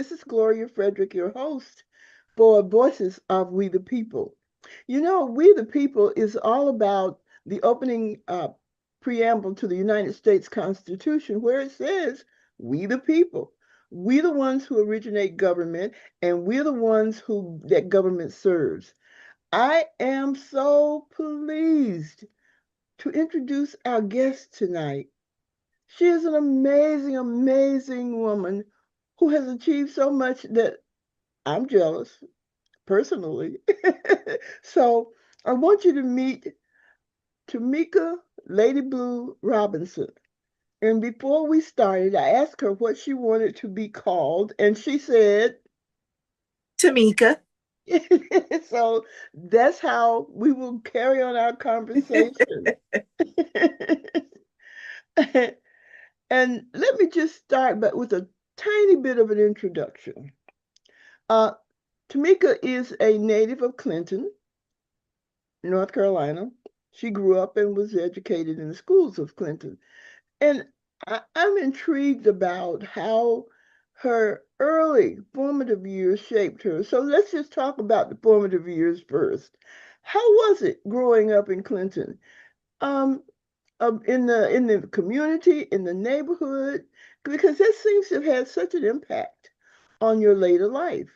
This is Gloria Frederick, your host for Voices of We the People. You know, We the People is all about the opening preamble to the United States Constitution, where it says, We the people. We the ones who originate government, and we're the ones who that government serves. I am so pleased to introduce our guest tonight. She is an amazing, amazing woman who has achieved so much that I'm jealous personally. So I want you to meet Tomeka Lady Blue Robinson. And before we started, I asked her what she wanted to be called, and she said, Tamika. so that's how we will carry on our conversation. And let me just start but with a tiny bit of an introduction. Uh, Tamika is a native of Clinton, North Carolina. She grew up and was educated in the schools of Clinton. And I'm intrigued about how her early formative years shaped her. So let's just talk about the formative years first. How was it growing up in Clinton? Um, in the community, in the neighborhood, because that seems to have had such an impact on your later life.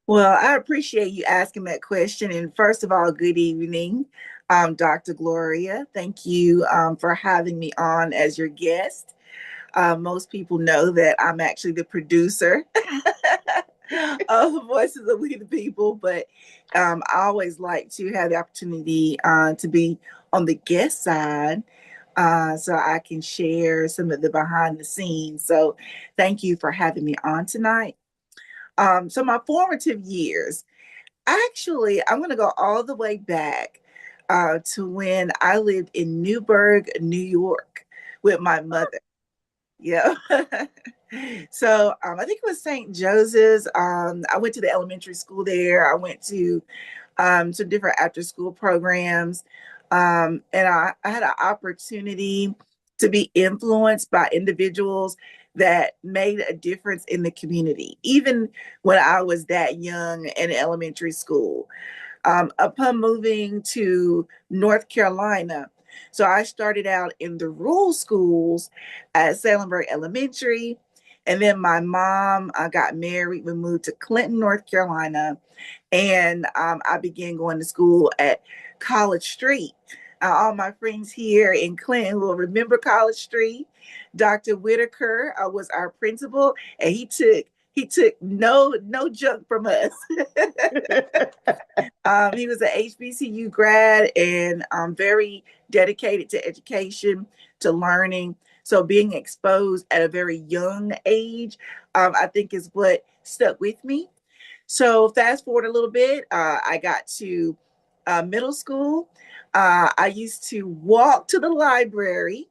Well, I appreciate you asking that question. And first of all, good evening, Dr. Gloria. Thank you for having me on as your guest. Most people know that I'm actually the producer of Voices of We the People, but I always like to have the opportunity to be on the guest side so I can share some of the behind the scenes. So thank you for having me on tonight. So my formative years, actually, I'm going to go all the way back to when I lived in Newburgh, New York, with my mother. Yeah. I think it was St. Joseph's. I went to the elementary school there. I went to some different after school programs. And I had an opportunity to be influenced by individuals that made a difference in the community, even when I was that young in elementary school. Upon moving to North Carolina, so I started out in the rural schools at Salemburg Elementary. And then my mom got married. We moved to Clinton, North Carolina, and I began going to school at College Street. All my friends here in Clinton will remember College Street. Dr. Whitaker was our principal, and he took no junk from us. He was an HBCU grad and very dedicated to education, to learning. So being exposed at a very young age, I think is what stuck with me. So fast forward a little bit, I got to middle school. I used to walk to the library.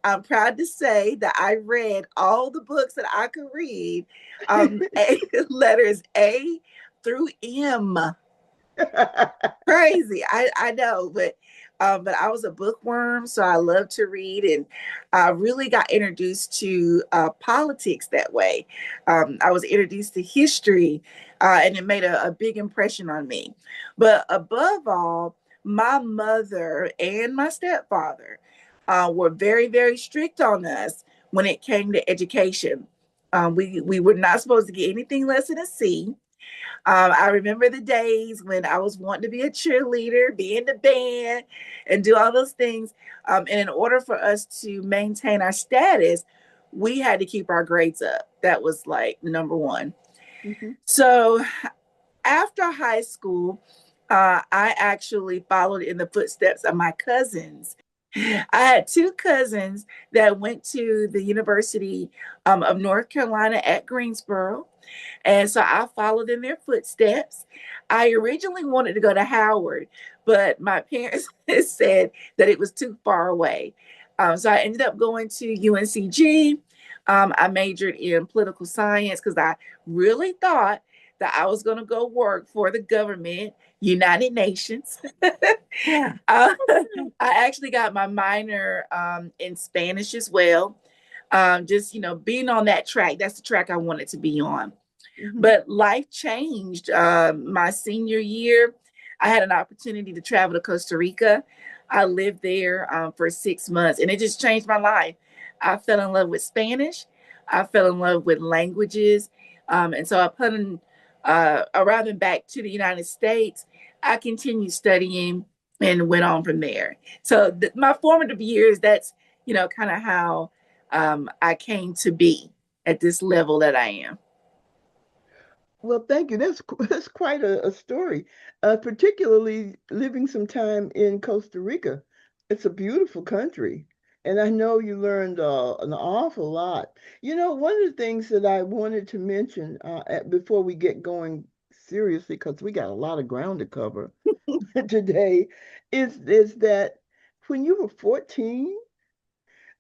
I'm proud to say that I read all the books that I could read, letters A through M. Crazy, I know, but I was a bookworm, so I love to read, and I really got introduced to politics that way. I was introduced to history, and it made a big impression on me. But above all, my mother and my stepfather were very, very strict on us when it came to education. We were not supposed to get anything less than a C. I remember the days when I was wanting to be a cheerleader, be in the band, and do all those things. And in order for us to maintain our status, we had to keep our grades up. That was like number one. Mhm. So after high school, I actually followed in the footsteps of my cousins. I had two cousins that went to the University of North Carolina at Greensboro. And so I followed in their footsteps. I originally wanted to go to Howard, but my parents said that it was too far away. So I ended up going to UNCG. I majored in political science because I really thought that I was going to go work for the government, United Nations. I actually got my minor in Spanish as well. Just, being on that track. That's the track I wanted to be on. Hmm. But life changed. My senior year, I had an opportunity to travel to Costa Rica. I lived there for 6 months, and it just changed my life. I fell in love with Spanish. I fell in love with languages. And so upon arriving back to the United States, I continued studying and went on from there. So my formative years, that's, kind of how I came to be at this level that I am. Well, thank you. That's quite a story, particularly living some time in Costa Rica. It's a beautiful country, and I know you learned an awful lot. One of the things that I wanted to mention before we get going seriously, because we got a lot of ground to cover today, is that when you were 14,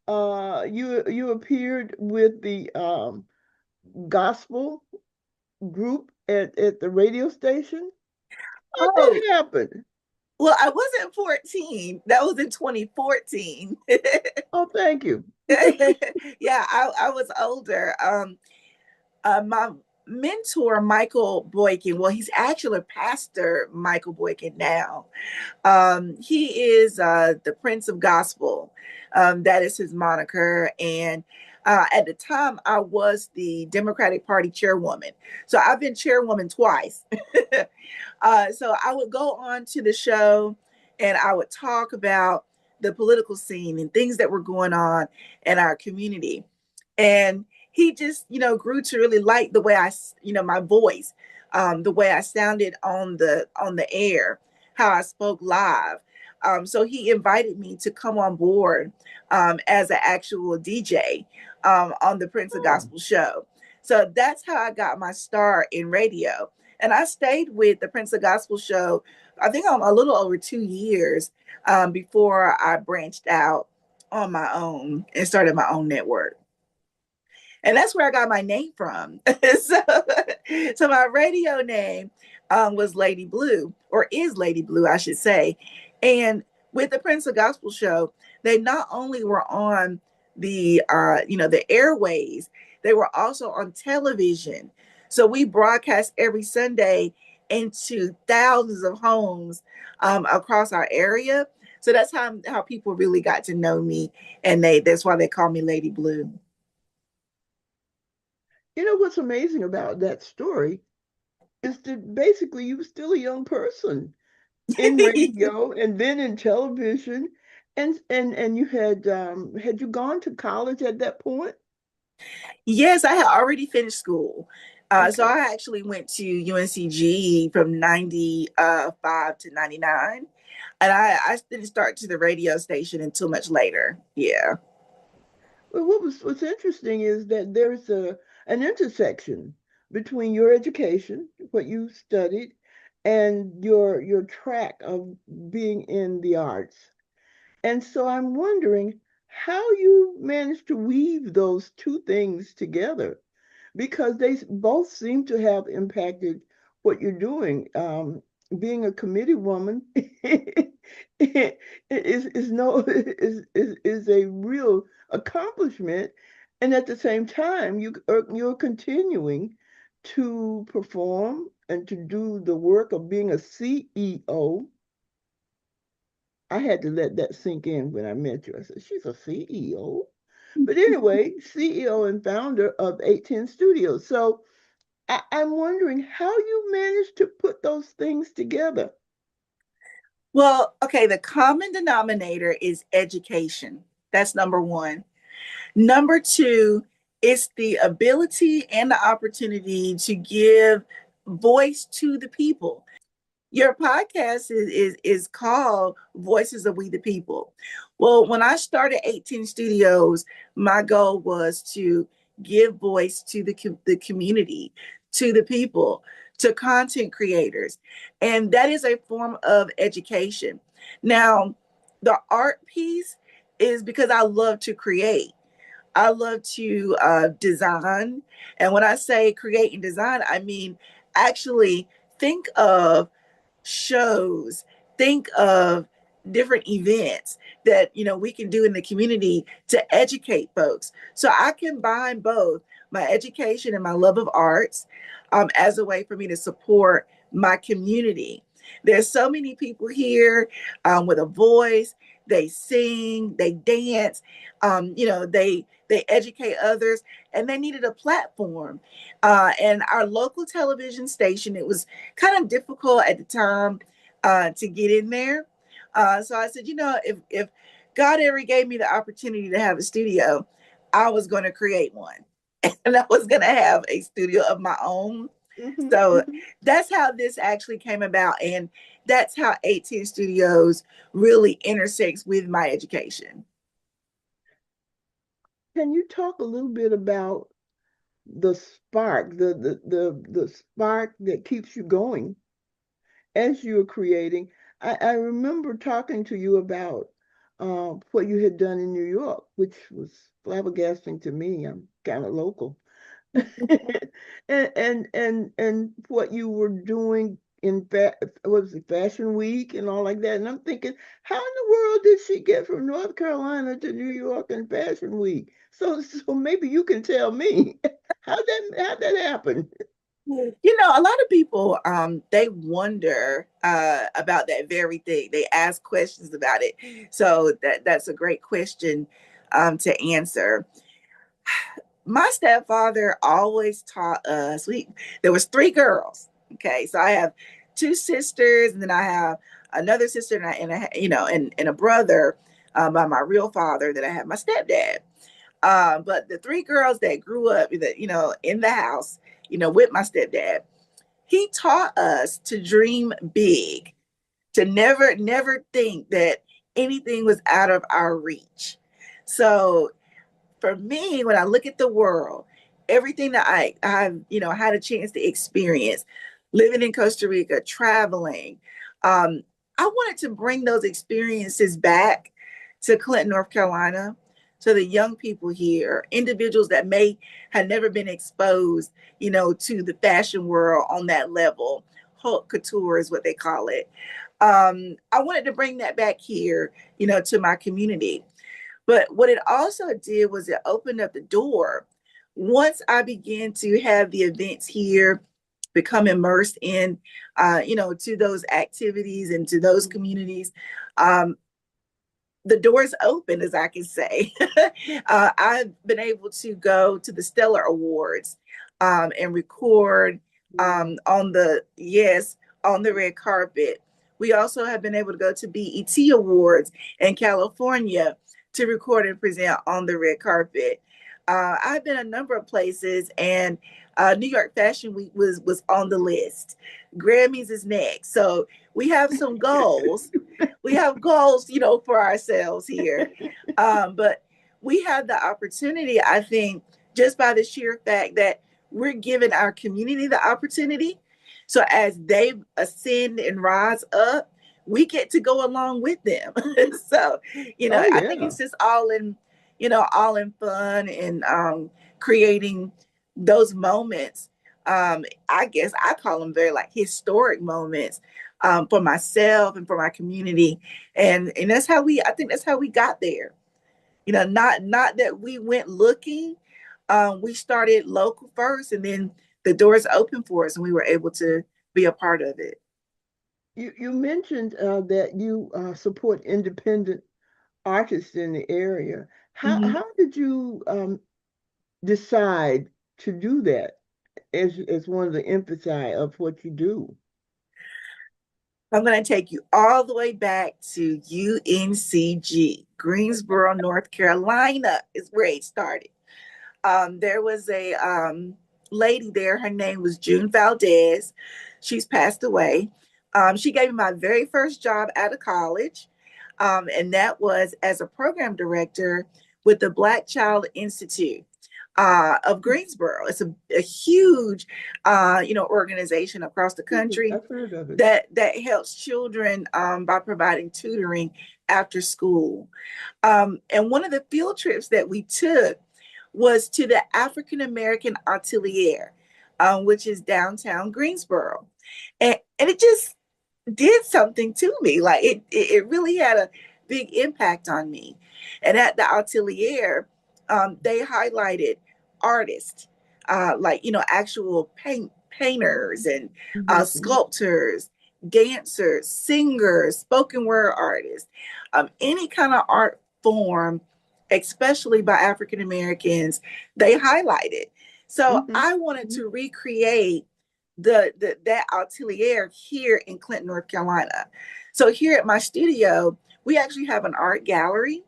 you appeared with the gospel group at the radio station? How'd Oh, that happen? well, I wasn't 14. That was in 2014. Oh, thank you. Yeah, I was older. My mentor, Michael Boykin, well, he's actually Pastor Michael Boykin now. He is the Prince of Gospel. That is his moniker. And at the time, I was the Democratic Party chairwoman. So I've been chairwoman twice. So I would go on to the show and I would talk about the political scene and things that were going on in our community. And he just, grew to really like the way my voice, the way I sounded on the air, how I spoke live. So he invited me to come on board as an actual DJ on the Prince of Oh, Gospel show. So that's how I got my start in radio. And I stayed with the Prince of Gospel show, I think I'm a little over 2 years before I branched out on my own and started my own network. And that's where I got my name from. So my radio name was Lady Blue, or is Lady Blue, I should say. And with the Prince of Gospel show, they not only were on the airways, they were also on television. So we broadcast every Sunday into thousands of homes across our area. So that's how people really got to know me, and that's why they call me Lady Blue. what's amazing about that story is that basically you were still a young person in radio and then in television, and you had you gone to college at that point? Yes, I had already finished school. So Okay. I actually went to UNCG from 95 to 99. And I didn't start to the radio station until much later. Yeah. Well, what's interesting is that there's an intersection between your education, what you studied, and your track of being in the arts. And so I'm wondering how you managed to weave those two things together, because they both seem to have impacted what you're doing. Being a committee woman is no is a real accomplishment, and at the same time, you're continuing to perform and to do the work of being a CEO. I had to let that sink in when I met you. I said, she's a CEO. But anyway, CEO and founder of 810 Studios. So I'm wondering how you managed to put those things together. Well, okay, the common denominator is education. That's number one. Number two is the ability and the opportunity to give voice to the people. Your podcast is called Voices of We the People. Well, when I started 18 Studios, my goal was to give voice to the community, to the people, to content creators. And that is a form of education. Now, the art piece is because I love to create. I love to design. And when I say create and design, I mean actually think of shows, think of different events that we can do in the community to educate folks. So I combine both my education and my love of arts as a way for me to support my community. There's so many people here with a voice. They sing, they dance, they educate others, and they needed a platform. And our local television station, it was kind of difficult at the time to get in there. So I said, if God ever gave me the opportunity to have a studio, I was going to create one. And I was going to have a studio of my own. Hmm. So Hmm. that's how this actually came about. And that's how 18 Studios really intersects with my education. Can you talk a little bit about the spark, the spark that keeps you going as you're creating? I remember talking to you about what you had done in New York, which was flabbergasting to me. I'm kind of local. And what you were doing in was it Fashion Week and all like that. And I'm thinking, how in the world did she get from North Carolina to New York in Fashion Week? So maybe you can tell me how that happened. A lot of people they wonder about that very thing. They ask questions about it. So that's a great question to answer. My stepfather always taught us. There was three girls. Okay, so I have two sisters, and then I have another sister, and a brother by my real father. That I have my stepdad. But the three girls that grew up, in the house, with my stepdad, he taught us to dream big, to never think that anything was out of our reach. So for me, when I look at the world, everything that I had a chance to experience, living in Costa Rica, traveling, I wanted to bring those experiences back to Clinton, North Carolina, to the young people here, individuals that may have never been exposed, to the fashion world on that level. Haute couture is what they call it. I wanted to bring that back here, to my community. But what it also did was it opened up the door. Once I began to have the events here, become immersed in, to those activities and to those communities, um, the doors open, as I can say. I've been able to go to the Stellar Awards and record Wow. on the red carpet. We also have been able to go to BET Awards in California to record and present on the red carpet. I've been a number of places, and New York Fashion Week was on the list. Grammys is next, so we have some goals. We have goals, for ourselves here. But we have the opportunity, I think, just by the sheer fact that we're giving our community the opportunity. So as they ascend and rise up, we get to go along with them. So, Oh I think yeah. it's just all in fun and creating those moments. I guess I call them very like historic moments for myself and for my community, and that's how I think that's how we got there. Not that we went looking. We started local first, and then the doors opened for us, and we were able to be a part of it. You mentioned that you support independent artists in the area. Mhm. How did you decide to do that as one of the emphasis of what you do? I'm going to take you all the way back to UNCG, Greensboro, North Carolina, is where it started. There was a lady there. Her name was June Valdez. She's passed away. She gave me my very first job out of college, and that was as a program director with the Black Child Institute of Greensboro. It's a huge, organization across the country I've heard of it. that helps children by providing tutoring after school. And one of the field trips that we took was to the African American Atelier, which is downtown Greensboro. And it just did something to me. Like it really had a big impact on me. And at the atelier, they highlighted artists, like actual painters and Hmm. sculptors, dancers, singers, spoken word artists, any kind of art form, especially by African Americans, they highlighted. So Hmm. I wanted to recreate that atelier here in Clinton, North Carolina. So here at my studio, we actually have an art gallery.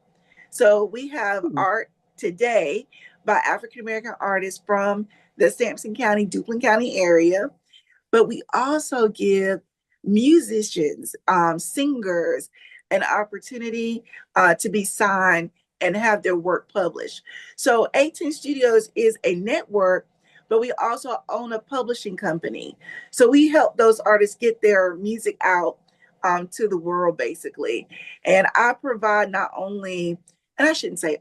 So we have Hmm. art today by African American artists from the Sampson County, Duplin County area, but we also give musicians, singers, an opportunity to be signed and have their work published. So 18 Studios is a network, but we also own a publishing company. So we help those artists get their music out to the world, basically. And I provide not only, and I shouldn't say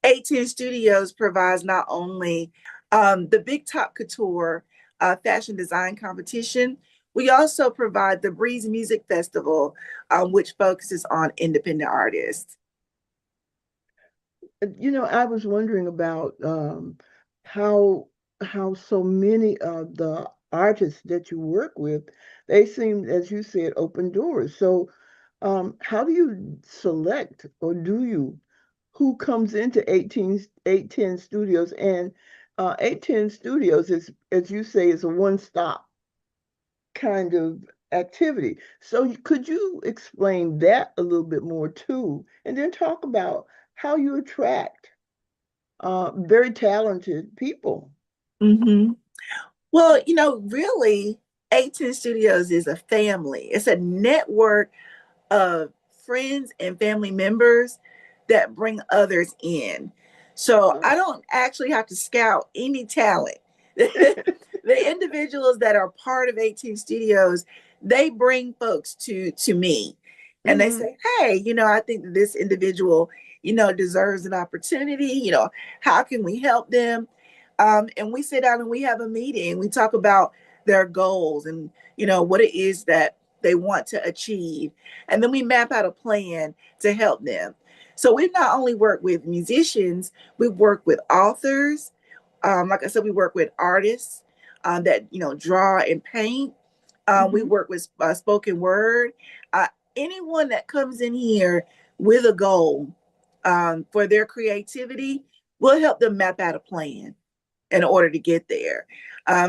18 Studios provides not only the Big Top Couture fashion design competition, we also provide the Breeze Music Festival, which focuses on independent artists. I was wondering about how how so many of the artists that you work with, they seem, as you said, open doors. So, how do you select, or do you, who comes into 810 Studios? And 810 Studios is, as you say, is a one-stop kind of activity. So could you explain that a little bit more too, and then talk about how you attract very talented people? Mm-hmm. Well, really, 18 Studios is a family. It's a network of friends and family members that bring others in. So I Oh. don't actually have to scout any talent. The individuals that are part of 18 Studios, they bring folks to me and they Hmm. say, hey, I think that this individual, deserves an opportunity. How can we help them? And we sit down and we have a meeting. We talk about their goals and, what it is that they want to achieve. And then we map out a plan to help them. So we've not only worked with musicians, we work with authors. Like I said, we work with artists that draw and paint. We Hmm. work with spoken word. Uh, Anyone that comes in here with a goal for their creativity, we'll help them map out a plan in order to get there.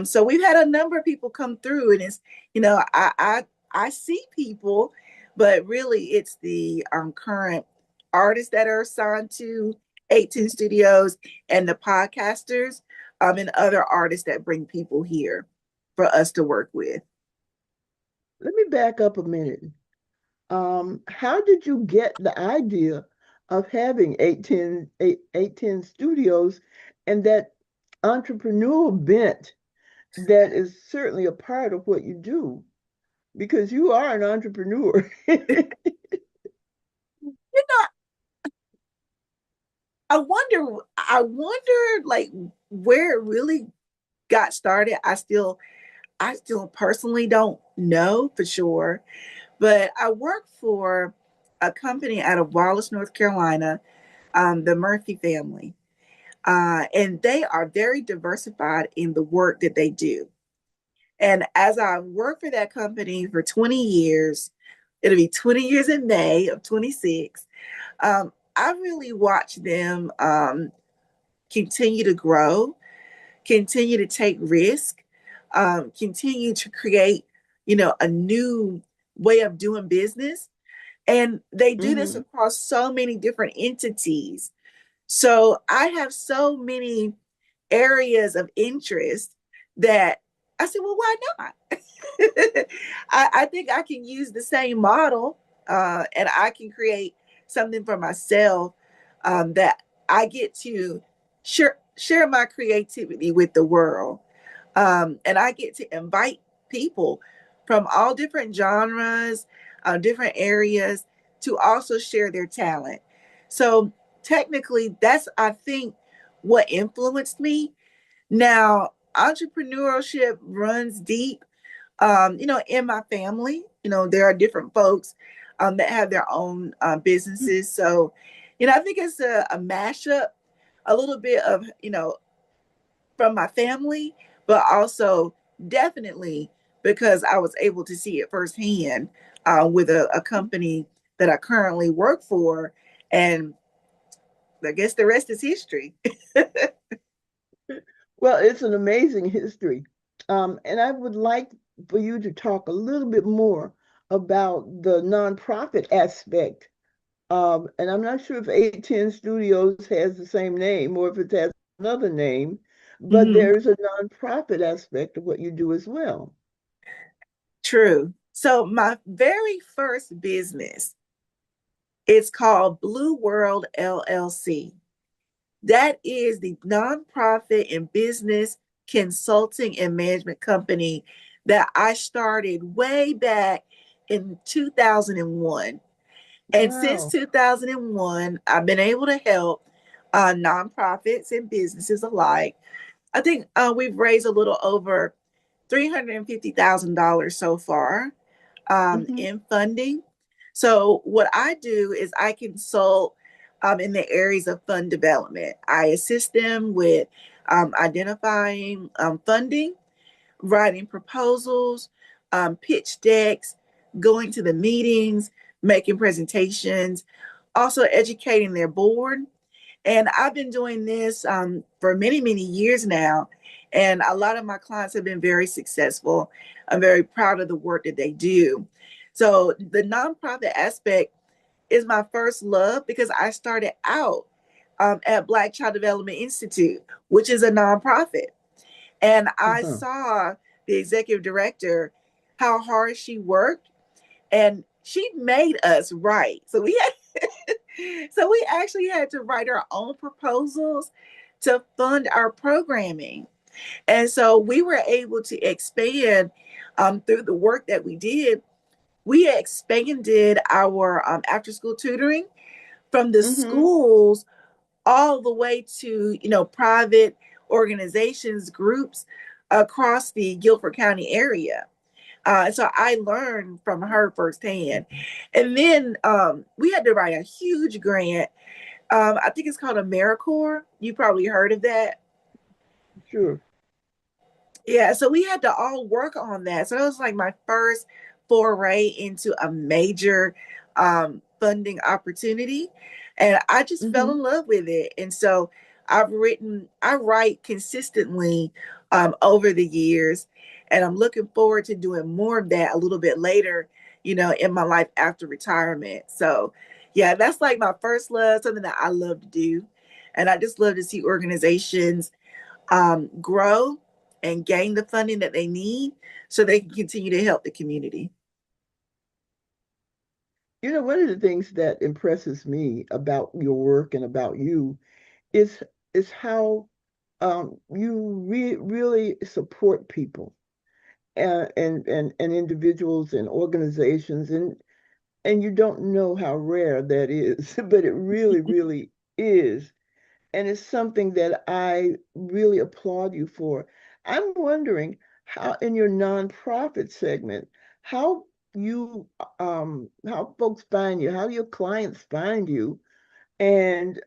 So we've had a number of people come through, and it's I see people, but really it's the current artists that are assigned to 18 Studios and the podcasters, and other artists that bring people here for us to work with. Let me back up a minute. How did you get the idea of having 810 Studios and that entrepreneurial bent that is certainly a part of what you do? Because you are an entrepreneur. You know, I wonder like where it really got started. I still personally don't know for sure, but I work for a company out of Wallace, North Carolina, the Murphy family. And they are very diversified in the work that they do. And as I worked for that company for 20 years, it'll be 20 years in May of 26, I really watched them continue to grow, continue to take risk, continue to create, a new way of doing business. And they do this Hmm. across so many different entities. So I have so many areas of interest that I said, well, why not? I think I can use the same model, and I can create something for myself, that I get to share my creativity with the world. And I get to invite people from all different genres, different areas to also share their talent. So technically, that's, I think, what influenced me. Now, entrepreneurship runs deep, In my family, there are different folks that have their own businesses. So, I think it's a mashup, a little bit of, from my family, but also definitely because I was able to see it firsthand with a company that I currently work for. And I guess the rest is history. Well, it's an amazing history. And I would like for you to talk a little bit more about the nonprofit aspect. And I'm not sure if 810 Studios has the same name or if it has another name, but Mhm. there is a nonprofit aspect of what you do as well. True. So my very first business, it's called Blue World LLC. That is the nonprofit and business consulting and management company that I started way back in 2001. And since Wow. 2001, I've been able to help nonprofits and businesses alike. I think we've raised a little over $350,000 so far Hmm. in funding. So, what I do is I consult in the areas of fund development. I assist them with identifying funding, writing proposals, pitch decks, going to the meetings, making presentations, also educating their board. And I've been doing this for many, many years now. And a lot of my clients have been very successful. I'm very proud of the work that they do. So the nonprofit aspect is my first love because I started out at Black Child Development Institute, which is a nonprofit. And I Uh-huh. saw the executive director, how hard she worked, and she made us write. So we actually had to write our own proposals to fund our programming. And so we were able to expand through the work that we did. We expanded our after school tutoring from the Hmm. schools all the way to, private organizations, groups across the Guilford County area. So I learned from her firsthand. And then we had to write a huge grant. I think it's called AmeriCorps. You probably heard of that. Sure. Yeah, so we had to all work on that. So it was like my first foray into a major funding opportunity. And I just fell Hmm. in love with it. And so I write consistently over the years. And I'm looking forward to doing more of that a little bit later, in my life after retirement. So, yeah, that's like my first love, something that I love to do. And I just love to see organizations grow and gain the funding that they need so they can continue to help the community. One of the things that impresses me about your work and about you is is how you really support people and individuals and organizations, and you don't know how rare that is, but it really is. And it's something that I really applaud you for. I'm wondering how, in your nonprofit segment, how you how folks find you, how your clients find you, and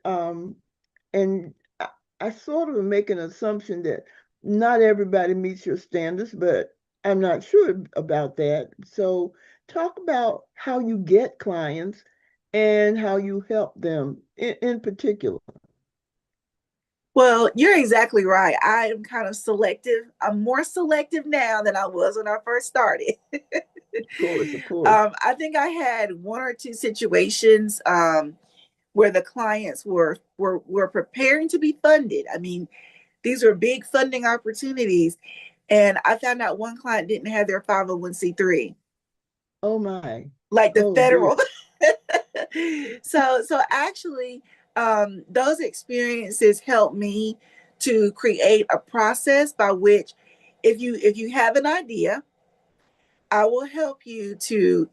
I sort of make an assumption that not everybody meets your standards, but I'm not sure about that. So talk about how you get clients and how you help them in particular. Well, you're exactly right. I am kind of selective. I'm more selective now than I was when I first started. Of course, of course. I think I had one or two situations where the clients were preparing to be funded. I mean, these were big funding opportunities, and I found out one client didn't have their 501(c)(3), Oh my. like the Oh dear. federal. So actually, those experiences helped me to create a process by which, if you have an idea, I will help you to,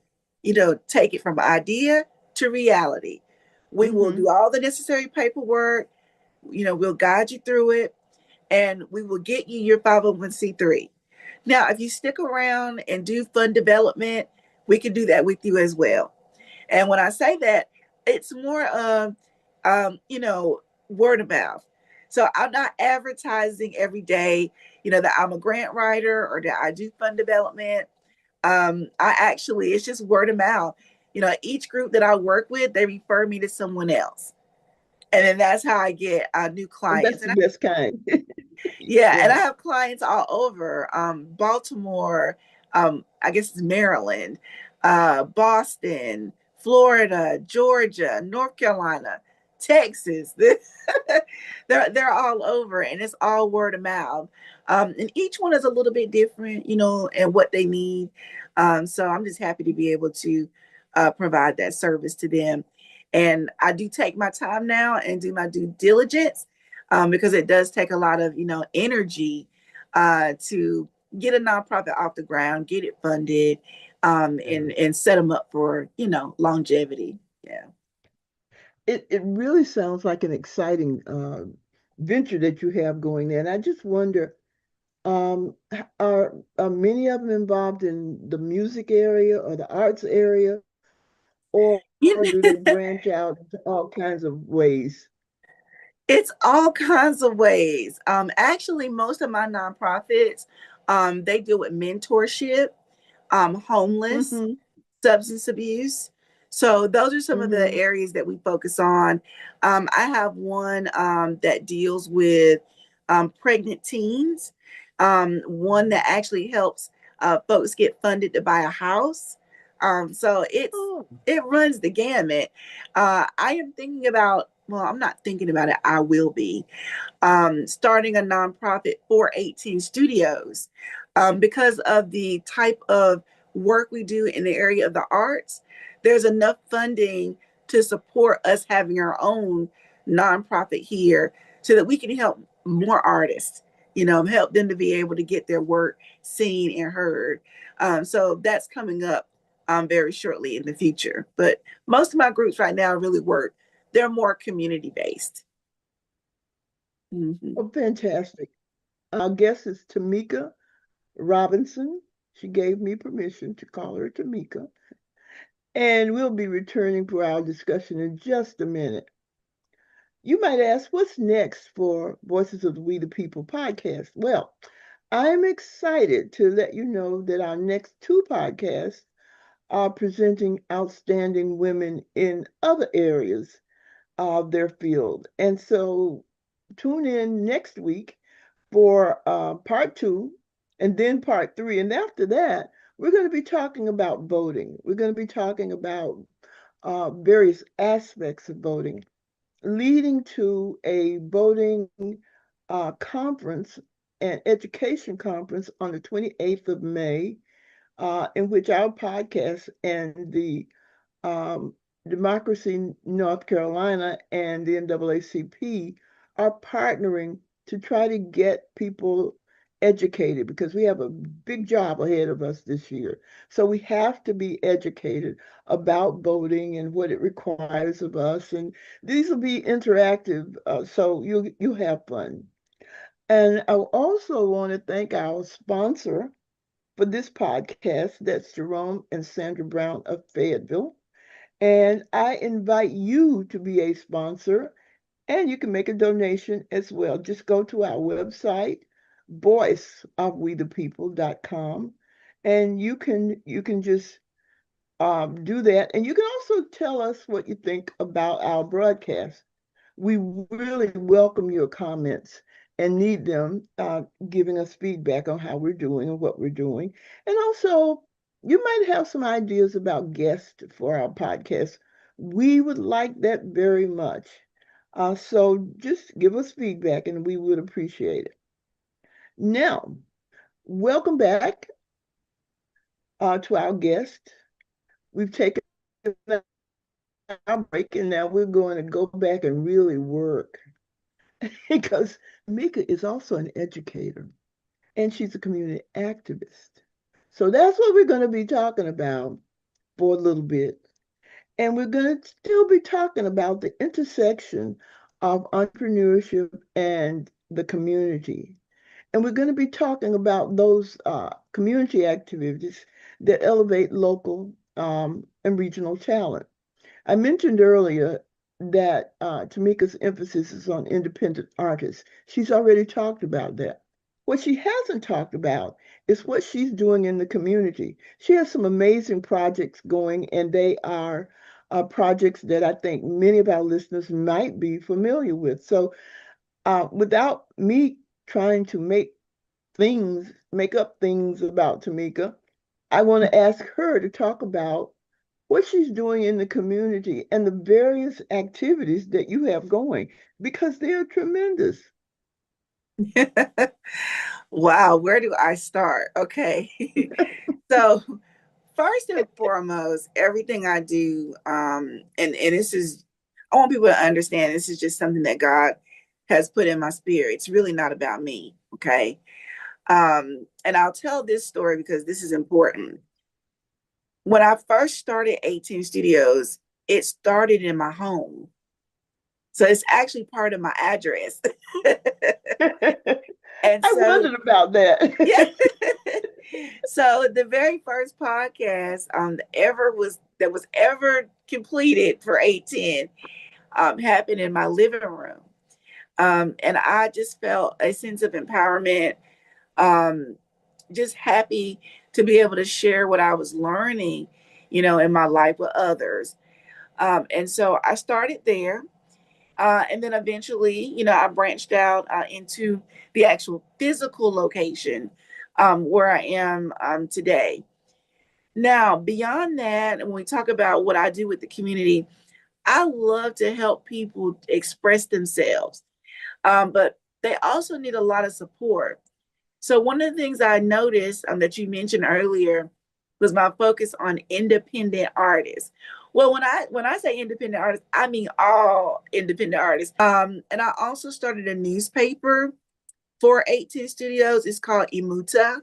take it from idea to reality. We will Mm-hmm. do all the necessary paperwork. We'll guide you through it, and we will get you your 501(c)(3). Now, if you stick around and do fund development, we can do that with you as well. And when I say that, it's more of, you know, word of mouth. So I'm not advertising every day, you know, that I'm a grant writer or that I do fund development. I actually, it's just word of mouth. You know, each group that I work with, they refer me to someone else. And then that's how I get new And that's clients. the best kind. Yeah, and I Yeah. have clients all over Baltimore, I guess it's Maryland, Boston, Florida, Georgia, North Carolina, Texas. They're all over, and it's all word of mouth. And each one is a little bit different, you know, and what they need. So I'm just happy to be able to provide that service to them. And I do take my time now and do my due diligence because it does take a lot of, you know, energy to get a nonprofit off the ground, get it funded, and set them up for, you know, longevity. Yeah. It really sounds like an exciting venture that you have going there. And I just wonder, are many of them involved in the music area or the arts area, or You do they branch out into all kinds of ways? It's all kinds of ways. Actually, most of my nonprofits, they deal with mentorship, homeless, Mm-hmm. substance abuse. So those are some of the Mm-hmm. areas that we focus on. I have one that deals with pregnant teens, one that actually helps folks get funded to buy a house. So Oh, it runs the gamut. I am thinking about, well, I'm not thinking about it. I will be starting a nonprofit for 18 studios because of the type of work we do in the area of the arts. There's enough funding to support us having our own nonprofit here so that we can help more artists, you know, help them to be able to get their work seen and heard. So that's coming up very shortly in the future. But most of my groups right now really work, they're more community based. Mm-hmm. oh, fantastic. Our guest is Tomeka Robinson. She gave me permission to call her Tomeka. And we'll be returning for our discussion in just a minute. You might ask, what's next for Voices of the We the People podcast? Well, I'm excited to let you know that our next two podcasts are presenting outstanding women in other areas of their field. And so tune in next week for part two and then part three. And after that, we're going to be talking about voting. We're going to be talking about various aspects of voting, leading to a voting conference and education conference on the 28th of May, in which our podcast and the um, Democracy North Carolina and the NAACP are partnering to try to get people educated because we have a big job ahead of us this year. So we have to be educated about voting and what it requires of us. And these will be interactive, so you have fun. And I also want to thank our sponsor for this podcast. That's Jerome and Sandra Brown of Fayetteville. And I invite you to be a sponsor, and you can make a donation as well. Just go to our website, voiceofwethepeople.com, and you can just do that. And you can also tell us what you think about our broadcast. We really welcome your comments and need them, giving us feedback on how we're doing and what we're doing. And also, you might have some ideas about guests for our podcast. We would like that very much. So just give us feedback and we would appreciate it. Now, welcome back to our guest. We've taken our break and now we're going to go back and really work because Mika is also an educator and she's a community activist. So that's what we're going to be talking about for a little bit. And we're going to still be talking about the intersection of entrepreneurship and the community. And we're going to be talking about those community activities that elevate local and regional talent. I mentioned earlier that Tomeka's emphasis is on independent artists. She's already talked about that. What she hasn't talked about is what she's doing in the community. She has some amazing projects going, and they are projects that I think many of our listeners might be familiar with. So, without me trying to make up things about Tomeka, I want to ask her to talk about what she's doing in the community and the various activities that you have going because they're tremendous. Wow, where do I start? Okay. So first and foremost, everything I do, and this is, I want people to understand this is just something that God has put in my spirit. It's really not about me. Okay. And I'll tell this story because this is important. When I first started 18 Studios, it started in my home. So it's actually part of my address. And I so, wondered about yeah. that. So the very first podcast that was ever completed for 810 happened in my living room. And I just felt a sense of empowerment, um, just happy to be able to share what I was learning, in my life with others. And so I started there. And then eventually, I branched out into the actual physical location where I am today. Now, beyond that, when we talk about what I do with the community, I love to help people express themselves, but they also need a lot of support. So, one of the things I noticed that you mentioned earlier was my focus on independent artists. Well, when I say independent artists, I mean all independent artists. And I also started a newspaper for 18 Studios. It's called Imuta.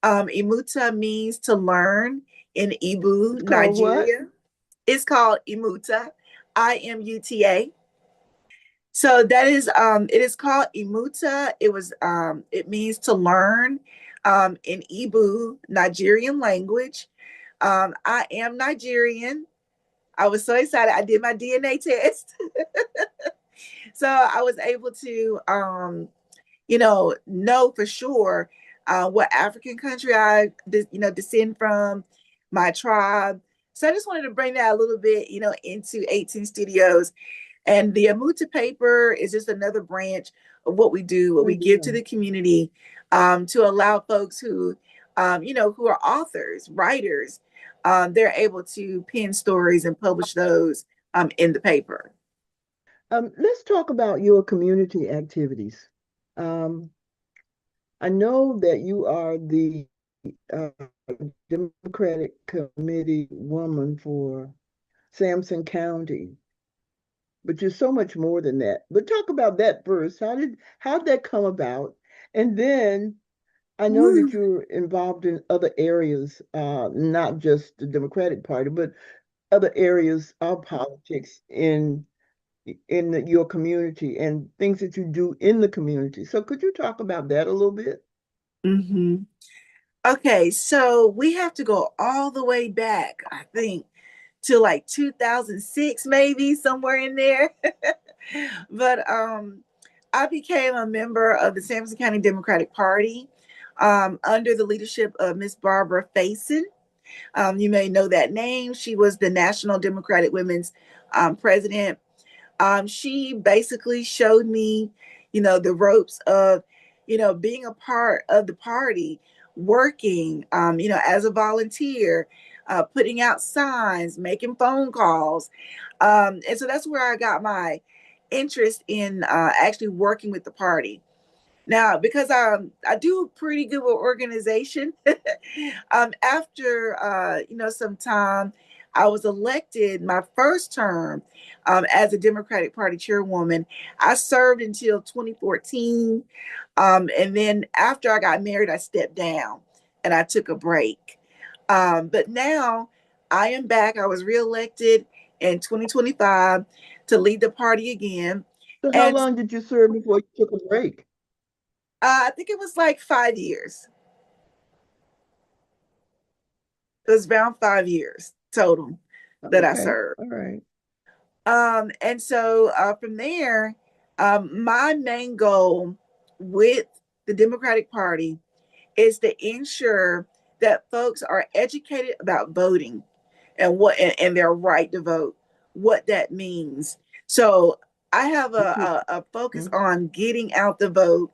Imuta means to learn in Ibu, It's called what? Nigeria. It's called Imuta, Imuta. So that is it is called Imuta. It means to learn in Ibu, Nigerian language. I am Nigerian. I was so excited. I did my DNA test. So I was able to know for sure what African country I descend from, my tribe. So I just wanted to bring that a little bit, into 18 Studios. And the Amuta paper is just another branch of what we do, what we give to Mhm. the community to allow folks who are authors, writers, they're able to pen stories and publish those in the paper. Let's talk about your community activities. Um, I know that you are the uh, Democratic Committee woman for Sampson County, but you're so much more than that. But talk about that first. How did that come about? And then I know that Woo. you're involved in other areas, not just the Democratic Party, but other areas of politics in your community and things that you do in the community. So could you talk about that a little bit? hmm Okay, so we have to go all the way back, I think, to like 2006, maybe somewhere in there. But I became a member of the Sampson County Democratic Party under the leadership of Miss Barbara Faison. You may know that name. She was the National Democratic Women's president. She basically showed me, the ropes of, being a part of the party, working, as a volunteer, putting out signs, making phone calls. And so that's where I got my interest in actually working with the party. Now, because I do pretty good with organization, after some time, I was elected my first term as a Democratic Party chairwoman. I served until 2014, and then after I got married, I stepped down and I took a break. But now I am back. I was reelected in 2025 to lead the party again. So how And long did you serve before you took a break? I think it was like 5 years. It was around 5 years total that I Okay. served. All right. And so from there, my main goal with the Democratic Party is to ensure that folks are educated about voting and and their right to vote, what that means. So I have a focus Mhm. on getting out the vote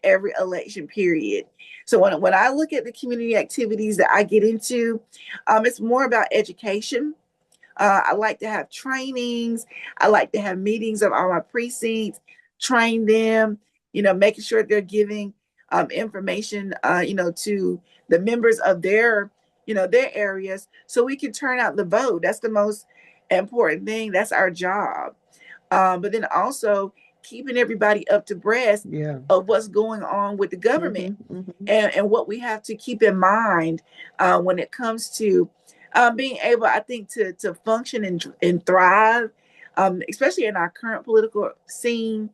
every election period. So when I look at the community activities that I get into, it's more about education. I like to have trainings. I like to have meetings of all my precincts, train them, making sure they're giving information, to the members of their areas so we can turn out the vote. That's the most important thing. That's our job. But then also keeping everybody up to breast Yeah. of what's going on with the government Hmm. and what we have to keep in mind when it comes to being able, I think, to function and thrive, especially in our current political scene.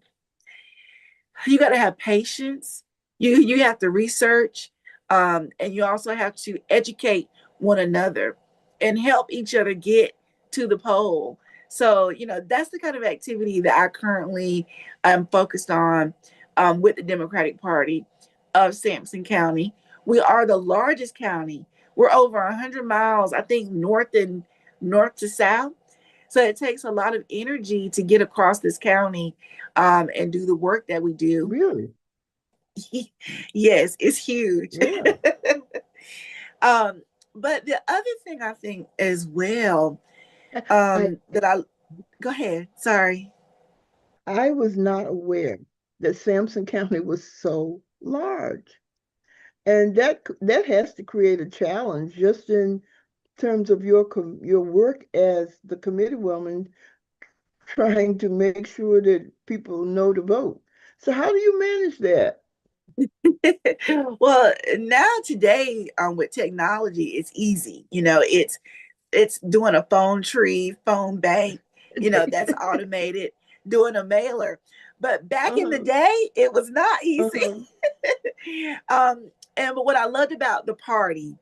You got to have patience. You have to research, and you also have to educate one another and help each other get to the poll. So that's the kind of activity that I currently am focused on with the Democratic Party of Sampson County. We are the largest county. We're over 100 miles, I think, north to south. So it takes a lot of energy to get across this county and do the work that we do. Really? Yes, it's huge. Yeah. um, but the other thing I think as well, I that I go ahead. Sorry. I was not aware that Sampson County was so large. And that has to create a challenge just in terms of your work as the committee woman trying to make sure that people know to vote. So how do you manage that? Well, now today, with technology, it's easy. It's doing a phone tree, phone bank, that's automated, doing a mailer. But back in the Uh-huh. day, it was not easy. Uh-huh. But what I loved about the party,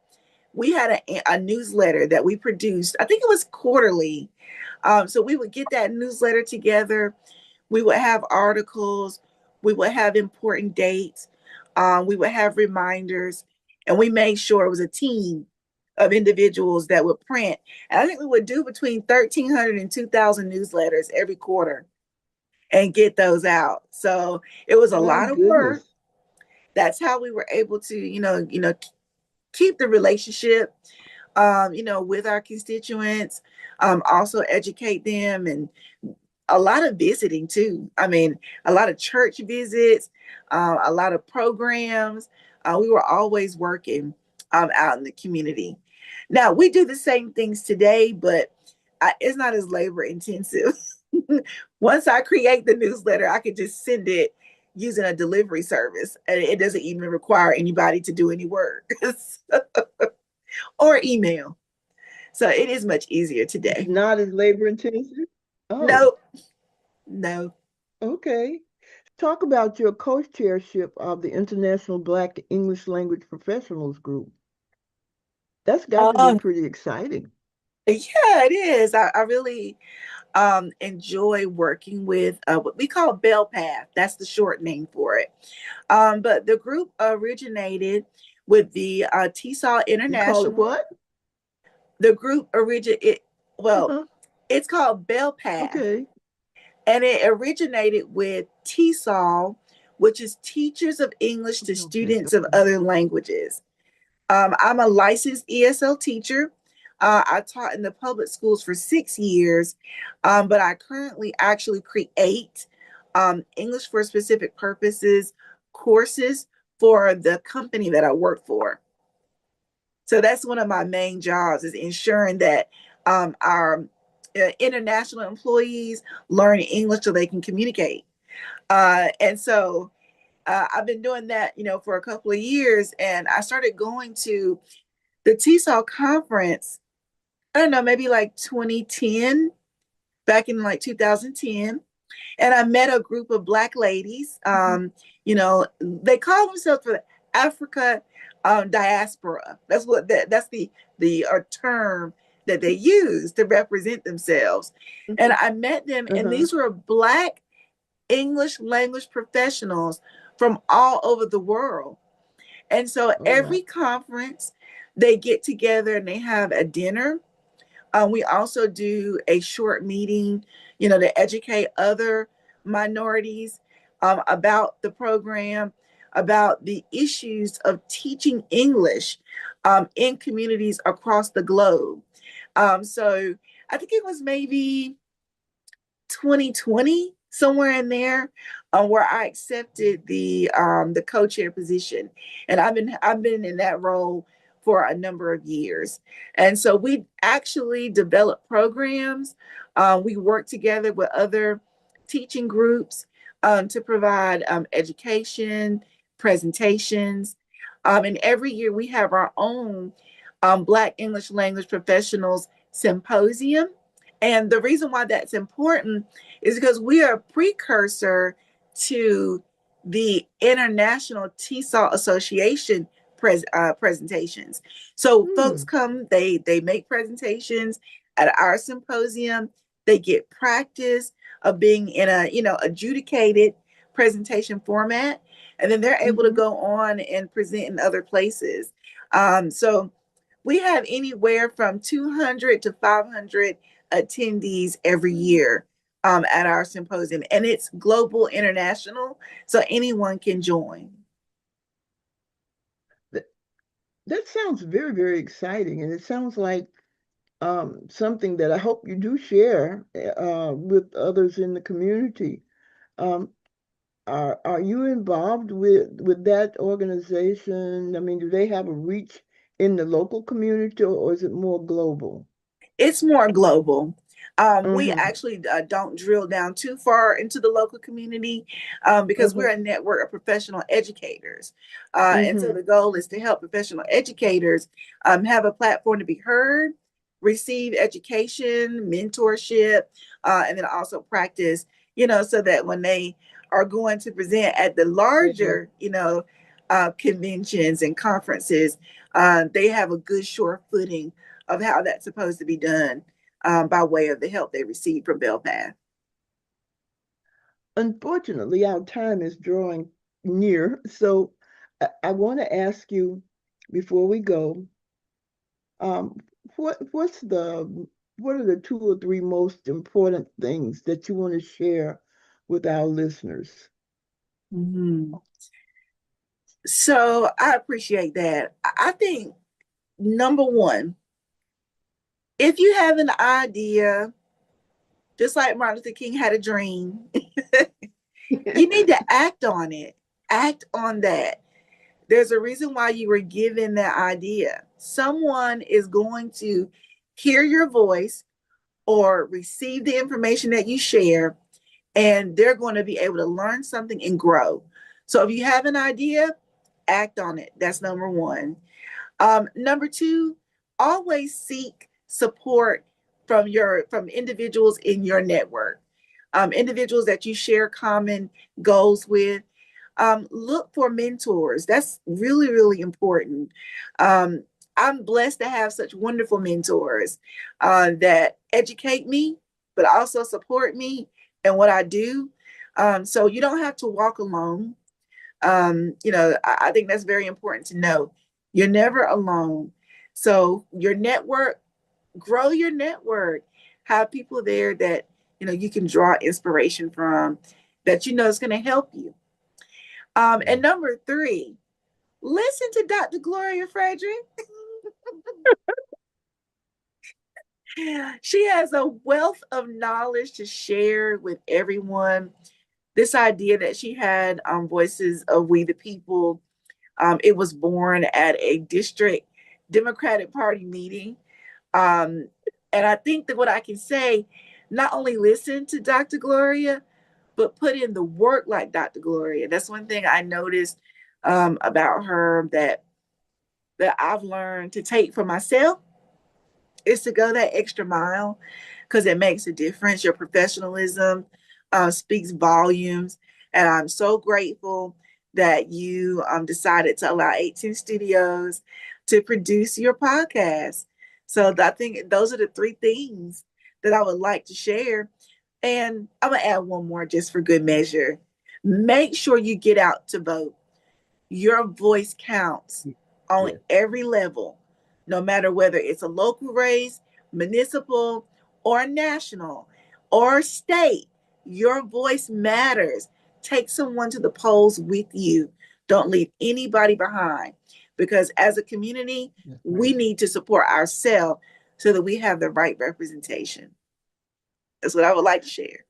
we had a newsletter that we produced. I think it was quarterly. So we would get that newsletter together. We would have articles. We would have important dates. We would have reminders. And we made sure it was a team of individuals that would print. And I think we would do between 1,300 and 2,000 newsletters every quarter and get those out. So it was a My lot of work. goodness. That's how we were able to, keep the relationship, with our constituents, also educate them, and a lot of visiting too. I mean, a lot of church visits, a lot of programs. We were always working out in the community. Now we do the same things today, but it's not as labor intensive. Once I create the newsletter, I could just send it using a delivery service, and it doesn't even require anybody to do any work or email. So it is much easier It's today. not as labor intensive? Oh, No, no. okay. Talk about your co-chairship of the International Black English Language Professionals Group. That's got to be Oh, pretty exciting. yeah, it is. I really enjoy working with what we call Bell Path. That's the short name for it. But the group originated with the TESOL You call it International. what? The group originated, well, Uh-huh. it's called Bell Path, Okay. and it originated with TESOL, which is Teachers of English to Okay. Students of Okay. Other Languages. I'm a licensed ESL teacher. I taught in the public schools for 6 years, but I currently actually create English for specific purposes courses for the company that I work for. So that's one of my main jobs is ensuring that our international employees learn English so they can communicate. And so I've been doing that, for a couple of years, and I started going to the TESOL conference, I don't know, maybe like 2010, back in like 2010. And I met a group of Black ladies. Mhm. They call themselves the Africa diaspora. That's the term that they use to represent themselves. And Mhm. I met them, and Uh-huh. these were Black English language professionals from all over the world. And so Oh, wow. every conference, they get together and they have a dinner. We also do a short meeting, to educate other minorities about the program, about the issues of teaching English in communities across the globe. So I think it was maybe 2020, somewhere in there, where I accepted the co-chair position, and I've been in that role for a number of years. And so we actually develop programs. We work together with other teaching groups to provide education, presentations, and every year we have our own Black English language professionals symposium. And the reason why that's important is because we are a precursor to the International TESOL Association presentations. So folks Hmm. come, they make presentations at our symposium. They get practice of being in a adjudicated presentation format, and then they're able to Hmm. go on and present in other places. So we have anywhere from 200 to 500 attendees every year at our symposium, and it's global international, so anyone can join. That, that sounds very, very exciting. And it sounds like something that I hope you do share with others in the community. Um, are you involved with that organization? I mean, do they have a reach in the local community, or is it more global? It's more global. We Mm-hmm. actually don't drill down too far into the local community because we're Uh-huh. a network of professional educators. And so Mm-hmm. the goal is to help professional educators have a platform to be heard, receive education, mentorship, and then also practice, so that when they are going to present at the larger, conventions and conferences, they have a good, sure footing of how that's supposed to be done by way of the help they receive from Belpath. Unfortunately, our time is drawing near, so I want to ask you before we go, um, what are the two or three most important things that you want to share with our listeners? Mm-hmm. So I appreciate that. I think number one, if you have an idea, just like Martin Luther King had a dream, you need to act on it. Act on that. There's a reason why you were given that idea. Someone is going to hear your voice or receive the information that you share, and they're going to be able to learn something and grow. So if you have an idea, act on it. That's number one. Number two, always seek support from individuals in your network, individuals that you share common goals with. Look for mentors. That's really, really important. Um, I'm blessed to have such wonderful mentors that educate me, but also support me in what I do. So you don't have to walk alone. I think that's very important to know. You're never alone. So your network, grow your network. Have people there that you can draw inspiration from, that is going to help you. And number three, listen to Dr. Gloria Frederick. She has a wealth of knowledge to share with everyone. This idea that she had Voices of We the People, it was born at a district Democratic Party meeting. Um, and I think that what I can say, not only listen to Dr. Gloria, but put in the work like Dr. Gloria. That's one thing I noticed about her that I've learned to take for myself, is to go that extra mile, because it makes a difference. Your professionalism speaks volumes. And I'm so grateful that you decided to allow 18 Studios to produce your podcast. So I think those are the three things that I would like to share. And I'm going to add one more just for good measure. Make sure you get out to vote. Your voice counts on Yes. every level, no matter whether it's a local race, municipal, or national, or state. Your voice matters. Take someone to the polls with you. Don't leave anybody behind, because as a community, That's we right. need to support ourselves so that we have the right representation. That's what I would like to share.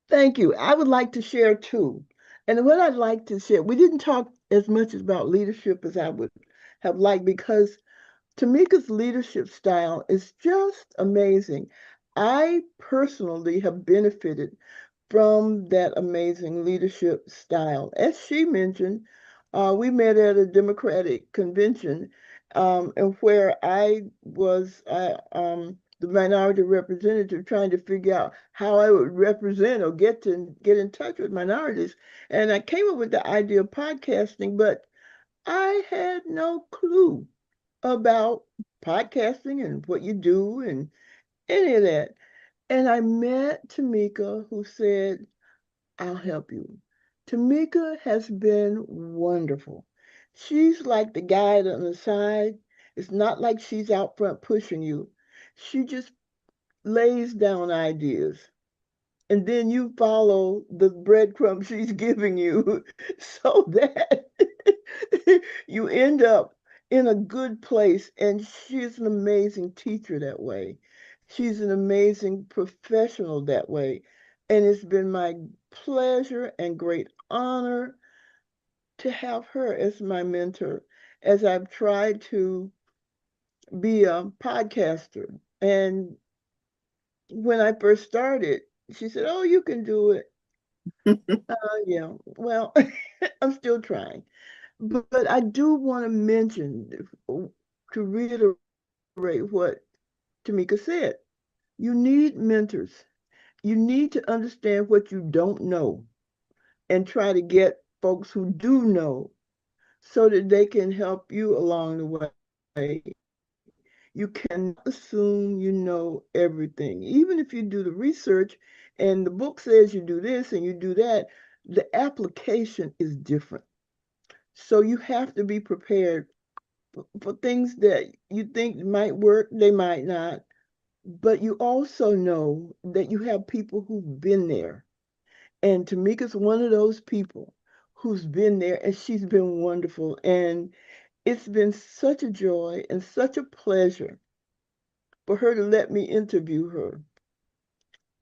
Thank you. I would like to share too. And what I'd like to share, we didn't talk as much about leadership as I would have liked because Tamika's leadership style is just amazing. I personally have benefited from that amazing leadership style. As she mentioned, we met at a Democratic convention, and where I was the minority representative trying to figure out how I would represent or get in touch with minorities. And I came up with the idea of podcasting, but I had no clue about podcasting and what you do and any of that. And I met Tamika, who said, I'll help you. Tamika has been wonderful. She's like the guide on the side. It's not like she's out front pushing you. She just lays down ideas and then you follow the breadcrumbs she's giving you so that you end up in a good place. And she's an amazing teacher that way. She's an amazing professional that way. And it's been my pleasure and great honor to have her as my mentor as I've tried to be a podcaster. And when I first started, she said, "Oh, you can do it." Yeah, well, I'm still trying. But I do want to mention, to reiterate what Tamika said, you need mentors. You need to understand what you don't know and try to get folks who do know so that they can help you along the way. You can assume you know everything. Even if you do the research and the book says you do this and you do that, the application is different. So you have to be prepared for things that you think might work, they might not. But you also know that you have people who've been there. And Tamika's one of those people who's been there, and she's been wonderful. And it's been such a joy and such a pleasure for her to let me interview her.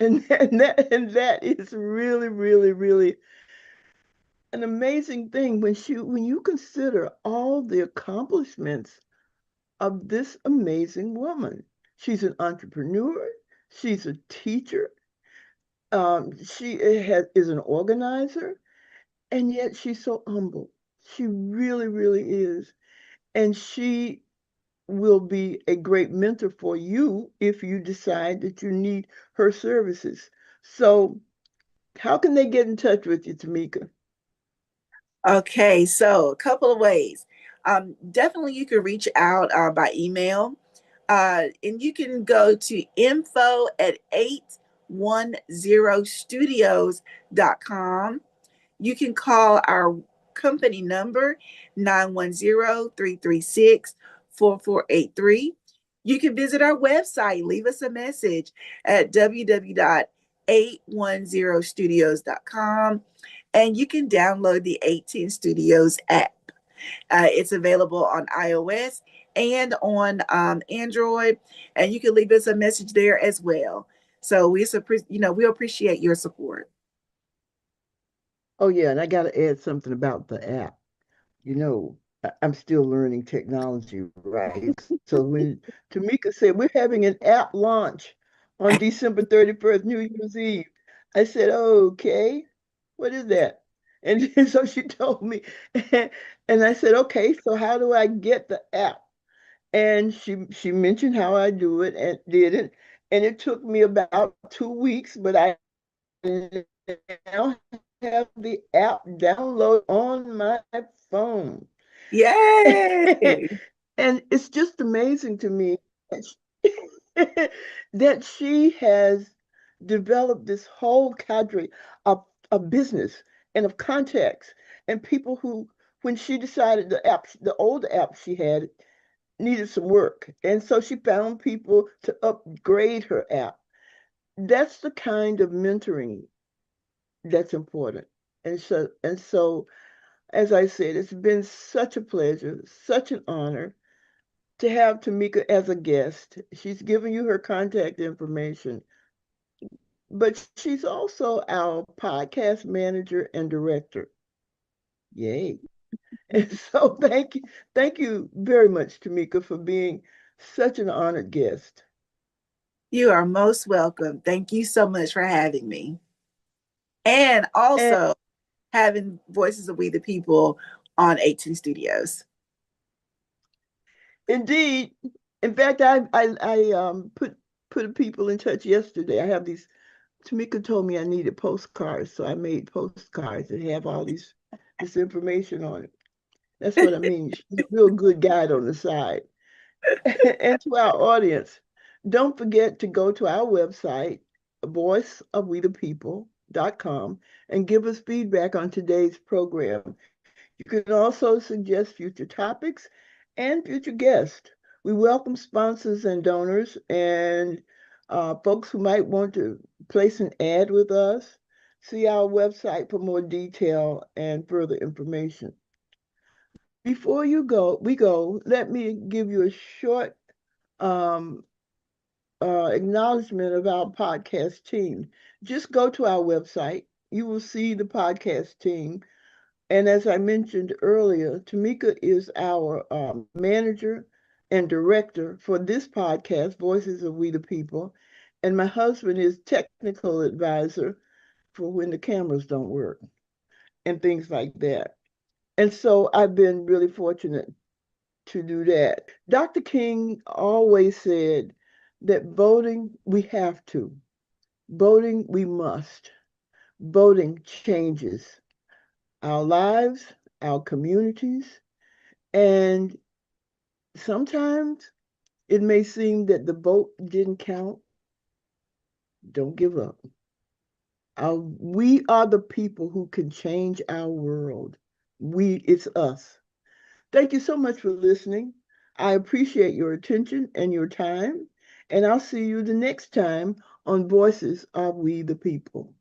And that is really, really, really an amazing thing when you consider all the accomplishments of this amazing woman. She's an entrepreneur, she's a teacher, is an organizer, and yet she's so humble. She really, really is. And she will be a great mentor for you if you decide that you need her services. So, how can they get in touch with you, Tamika? Okay, so a couple of ways. Definitely, you can reach out by email, and you can go to info at 810studios.com. You can call our company number 910-336-4483. You can visit our website, leave us a message at www.810studios.com, and you can download the 18 Studios app. It's available on iOS and on Android, and you can leave us a message there as well. So we appreciate your support. Oh, yeah, and I got to add something about the app. I'm still learning technology, right? So when Tamika said we're having an app launch on December 31st, New Year's Eve, I said, okay, what is that? And so she told me, and I said, okay, so how do I get the app? And she mentioned how I do it and did it, and it took me about 2 weeks, but I now have the app download on my phone. Yay! And it's just amazing to me that that she has developed this whole cadre of business and of contacts and people who, when she decided the old app she had needed some work. And so she found people to upgrade her app. That's the kind of mentoring that's important. And so, as I said, it's been such a pleasure, such an honor to have Tomeka as a guest. She's given you her contact information, but she's also our podcast manager and director. Yay. And so thank you very much, Tomeka, for being such an honored guest. You are most welcome. Thank you so much for having me. And And also having Voices of We the People on 18 Studios. indeed, in fact, I put people in touch yesterday. I have these. Tamika told me I needed postcards, so I made postcards that have all this information on it. That's what I mean. She's a real good guide on the side. And to our audience, don't forget to go to our website, voiceofwethepeople.com, and give us feedback on today's program. You can also suggest future topics and future guests. We welcome sponsors and donors and folks who might want to place an ad with us. See our website for more detail and further information. Before we go, let me give you a short um, acknowledgement of our podcast team. Just go to our website. You will see the podcast team. And as I mentioned earlier, Tamika is our manager and director for this podcast, Voices of We the People. And my husband is technical advisor for when the cameras don't work and things like that. And so I've been really fortunate to do that. Dr. King always said that voting, we have to. Voting, we must. Voting changes our lives, our communities, and sometimes it may seem that the vote didn't count. Don't give up. We are the people who can change our world. It's us. Thank you so much for listening. I appreciate your attention and your time, and I'll see you the next time on Voices of We the People.